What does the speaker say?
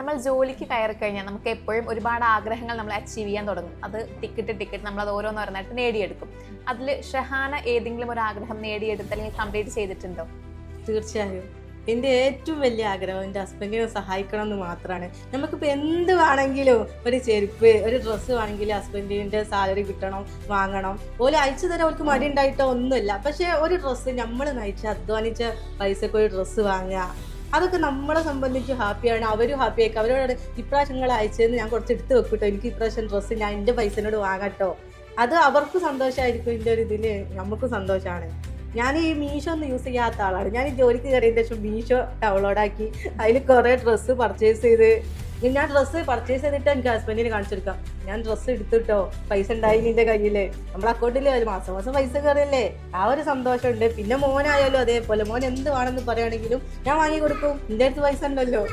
നമ്മൾ ജോലിക്ക് കയറി കഴിഞ്ഞാൽ നമുക്ക് എപ്പോഴും ഒരുപാട് ആഗ്രഹങ്ങൾ നമ്മൾ അച്ചീവ് ചെയ്യാൻ തുടങ്ങും. അത് ടിക്കറ്റ് നമ്മൾ അത് ഓരോന്നോരോന്നായിട്ട് നേടിയെടുക്കും. അതിൽ ഷഹാന ഏതെങ്കിലും ഒരു ആഗ്രഹം നേടിയെടുത്ത് അല്ലെങ്കിൽ കംപ്ലീറ്റ് ചെയ്തിട്ടുണ്ടോ? തീർച്ചയായും എൻ്റെ ഏറ്റവും വലിയ ആഗ്രഹം എൻ്റെ ഹസ്ബൻഡിനെ സഹായിക്കണം എന്ന് മാത്രമാണ്. നമുക്കിപ്പോൾ എന്ത് വേണമെങ്കിലും, ഒരു ചെരുപ്പ്, ഒരു ഡ്രസ്സ് വേണമെങ്കിൽ ഹസ്ബൻഡിൻ്റെ സാലറി കിട്ടണം, വാങ്ങണം. ഓല് അയച്ചു തരാൻ അവർക്ക് മടി ഉണ്ടായിട്ടോ ഒന്നുമില്ല. പക്ഷേ ഒരു ഡ്രസ്സ് നമ്മൾ നയിച്ച് അധ്വാനിച്ച പൈസക്ക് ഒരു ഡ്രസ്സ് വാങ്ങുക, അതൊക്കെ നമ്മളെ സംബന്ധിച്ച് ഹാപ്പിയാണ്. അവരും ഹാപ്പി ആയിരിക്കും. അവരോട് ഇപ്രാവശ്യം നിങ്ങൾ അയച്ചതെന്ന് ഞാൻ കുറച്ച് എടുത്ത് വെക്കട്ടോ, എനിക്ക് ഇപ്രാവശ്യം ഡ്രസ്സ് ഞാൻ എൻ്റെ പൈസനോട് വാങ്ങട്ടോ. അത് അവർക്ക് സന്തോഷമായിരിക്കും. എൻ്റെ ഒരു ഇതിൽ നമുക്കും സന്തോഷമാണ്. ഞാൻ ഈ മീഷോ ഒന്നും യൂസ് ചെയ്യാത്ത ആളാണ്. ഞാൻ ഈ ജോലിക്ക് കയറിയതിന് ശേഷം മീഷോ ഡൗൺലോഡാക്കി അതിൽ കുറേ ഡ്രസ്സ് പർച്ചേസ് ചെയ്ത്, ഞാൻ ഡ്രസ്സ് പർച്ചേസ് ചെയ്തിട്ട് എനിക്ക് ഹസ്ബൻഡിന് കാണിച്ചെടുക്കാം, ഞാൻ ഡ്രസ്സ് എടുത്തിട്ടോ, പൈസ ഉണ്ടായി നിന്റെ കയ്യിൽ, നമ്മുടെ അക്കൗണ്ടിൽ ഒരു മാസം മാസം പൈസ കയറിയല്ലേ, ആ ഒരു സന്തോഷമുണ്ട്. പിന്നെ മോനായാലും അതേപോലെ, മോൻ എന്ത് വേണമെന്ന് പറയുകയാണെങ്കിലും ഞാൻ വാങ്ങി കൊടുക്കും, എൻ്റെ അടുത്ത് പൈസ ഉണ്ടല്ലോ.